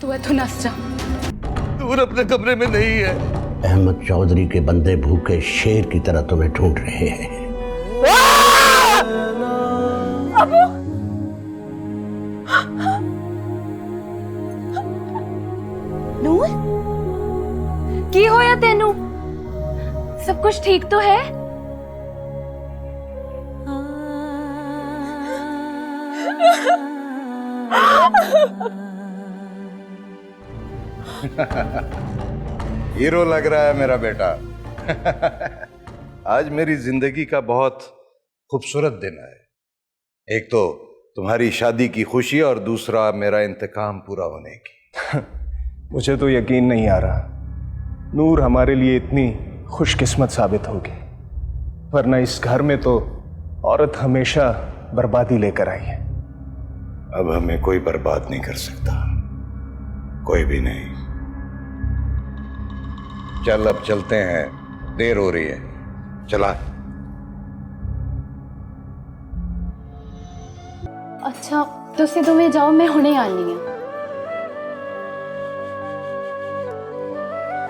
तू है तो नस जा। नूर अपने कमरे में नहीं है। अहमद चौधरी के बंदे भूखे शेर की तरह तुम्हें ढूंढ रहे हैं। अबू नूर की होया तेनू? सब कुछ ठीक तो है? हीरो लग रहा है मेरा बेटा। आज मेरी जिंदगी का बहुत खूबसूरत दिन है। एक तो तुम्हारी शादी की खुशी और दूसरा मेरा इंतकाम पूरा होने की। मुझे तो यकीन नहीं आ रहा नूर हमारे लिए इतनी खुशकिस्मत साबित होगी, वरना इस घर में तो औरत हमेशा बर्बादी लेकर आई है। अब हमें कोई बर्बाद नहीं कर सकता, कोई भी नहीं। चल अब चलते हैं, देर हो रही है। चला। अच्छा तुसी तुम्हें जाओ, मैं हुणे आनी है।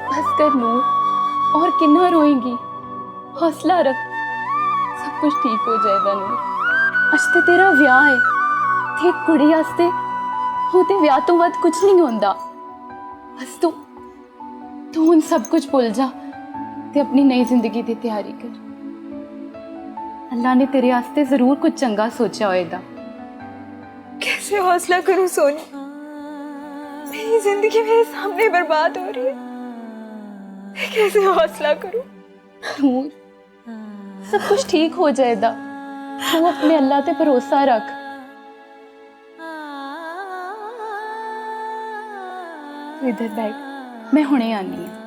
बस कर नूर, और कितना रोएंगी? हौसला रख, सब कुछ ठीक हो जाएगा नूर। आज ते तेरा ब्याह है, ते कुड़ी आस्ते होते ब्याह तो वध कुछ नहीं होंदा। बस तू उन सब कुछ भूल जा ते अपनी नई जिंदगी की तैयारी कर। अल्लाह ने तेरे आस्ते जरूर कुछ चंगा सोचा होएगा। कैसे हौसला करूं सोनी, मेरी जिंदगी मेरे सामने बर्बाद हो रही है। मैं कैसे हौसला करूं? नूर सब कुछ ठीक हो जाएगा, तू अपने अल्लाह पे भरोसा रख। तू इधर बैठ, मैं हुणे आनी है।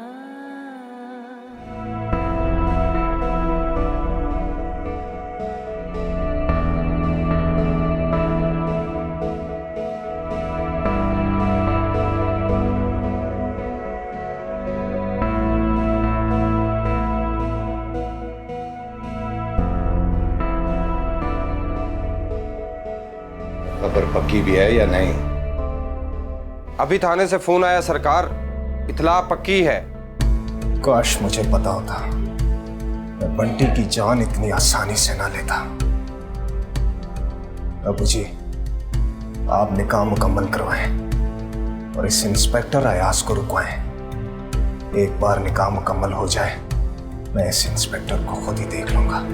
खबर पक्की भी है या नहीं? अभी थाने से फोन आया सरकार, इतला पक्की है। काश मुझे पता होता, मैं बंटी की जान इतनी आसानी से ना लेता। अबू जी, आप निकाह मुकम्मल करवाएं और इस इंस्पेक्टर अयाज को रुकवाएं। एक बार निकाह मुकम्मल हो जाए, मैं इस इंस्पेक्टर को खुद ही देख लूंगा।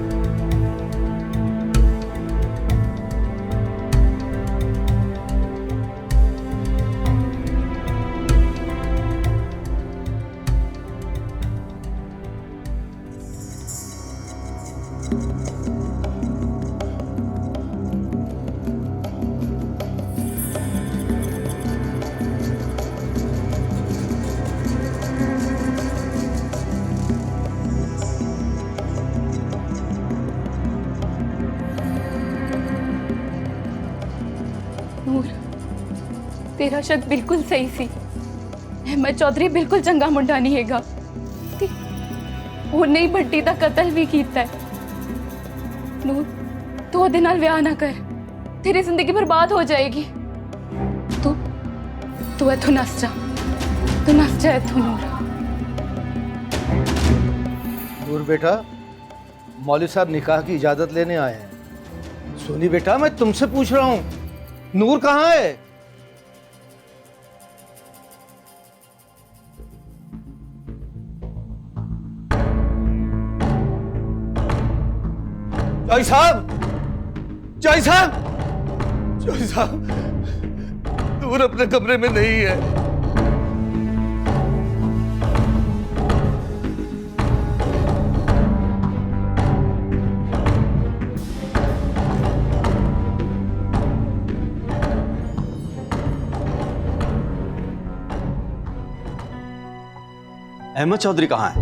नूर तेरा शक बिल्कुल सही सी। अहमद चौधरी बिल्कुल चंगा मुंडा नहीं हैगा। उन्हें ही बंटी दा कतल भी कीता है। नूर तू ओदे नाल विआह ना कर, तेरी जिंदगी बर्बाद हो जाएगी। तू इथों नस जा, तू नस जा इथों। नूर बेटा, मौलवी साहब निकाह की इजाजत लेने आए हैं। सोनी बेटा, मैं तुमसे पूछ रहा हूं, नूर कहाँ है? जय साहब, जय साहब, जय साहब, नूर अपने कमरे में नहीं है। अहमद चौधरी कहाँ है?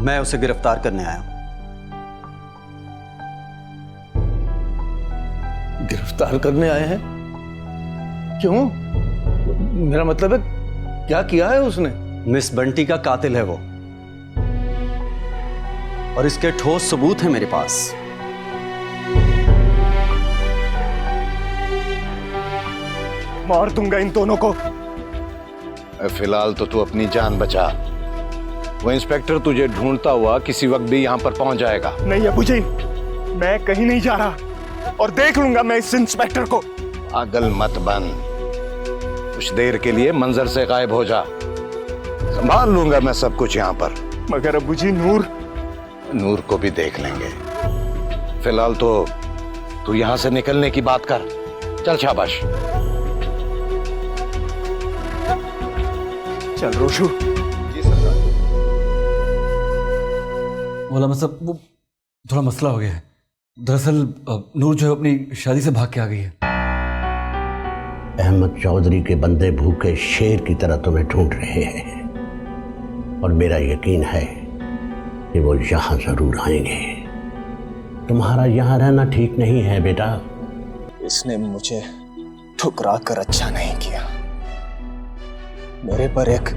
मैं उसे गिरफ्तार करने आया हूं। गिरफ्तार करने आए हैं? क्यों? मेरा मतलब है, क्या किया है उसने? मिस बंटी का कातिल है वो, और इसके ठोस सबूत हैं मेरे पास। मार दूंगा इन दोनों को, फिलहाल तो तू अपनी जान बचा। वो इंस्पेक्टर तुझे ढूंढता हुआ किसी वक्त भी यहाँ पर पहुंच जाएगा। नहीं अबू जी, मैं कहीं नहीं जा रहा और देख लूंगा मैं इस इंस्पेक्टर को। पागल मत बन, कुछ देर के लिए मंजर से गायब हो जा, संभाल लूंगा मैं सब कुछ यहाँ पर। मगर अबू जी, नूर को भी देख लेंगे। फिलहाल तो तू यहाँ से निकलने की बात कर। चल शाबाश। चल रोशू। मौलाना साहब, वो थोड़ा मसला हो गया है। दरअसल नूर जो है अपनी शादी से भाग के आ गई है। अहमद चौधरी के बंदे भूखे शेर की तरह तुम्हें ढूंढ रहे हैं और मेरा यकीन है कि वो यहाँ जरूर आएंगे। तुम्हारा यहाँ रहना ठीक नहीं है बेटा। इसने मुझे ठुकरा कर अच्छा नहीं किया। मेरे पर एक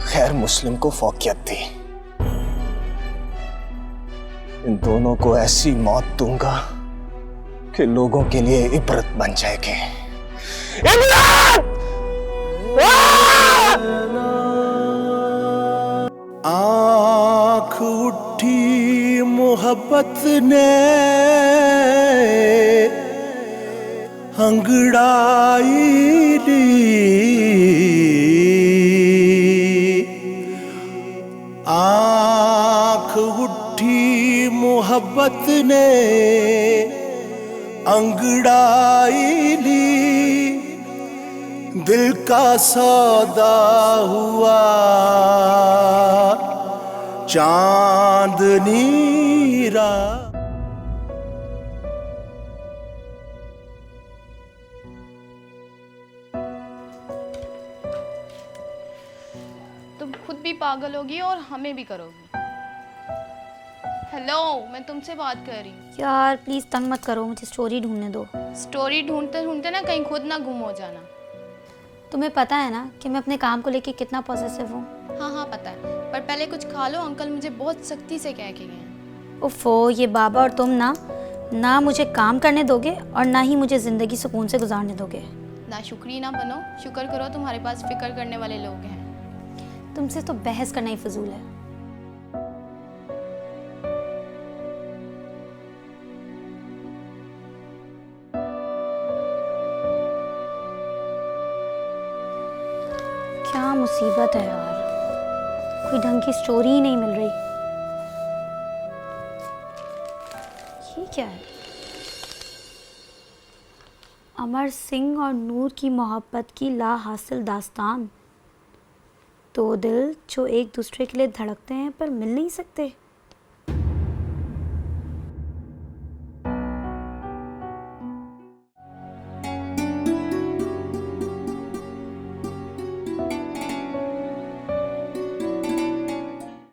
खैर मुस्लिम को फौकियत थी। इन दोनों को ऐसी मौत दूंगा कि लोगों के लिए इबरत बन जाएगी। आँख उठी मोहब्बत ने अंगड़ाई ली। आँख उठी मोहब्बत ने अंगड़ाई ली। दिल का सौदा हुआ चांदनी रात। तुम खुद भी पागल होगी और हमें भी करोगी। हेलो, मैं तुमसे बात कर रही हूँ। यार प्लीज़ तंग मत करो, मुझे स्टोरी ढूंढने दो। स्टोरी ढूंढते ढूंढते ना कहीं खुद ना गुम हो जाना। तुम्हें पता है ना कि मैं अपने काम को लेके कितना पॉसेसिव हूँ। हाँ हाँ पता है, पर पहले कुछ खा लो। अंकल मुझे बहुत सख्ती से कह के गए हैं। उफ़ो, ये बाबा और तुम ना मुझे काम करने दोगे और ना ही मुझे ज़िंदगी सुकून से गुजारने दोगे। ना शुक्री ना बनो, शुक्र करो तुम्हारे पास फिक्र करने वाले लोग हैं। तुमसे तो बहस करना ही फजूल है। क्या मुसीबत है यार, कोई ढंग की स्टोरी ही नहीं मिल रही। ये क्या है? अमर सिंह और नूर की मोहब्बत की ला हासिल दास्तान। दो दिल जो एक दूसरे के लिए धड़कते हैं पर मिल नहीं सकते।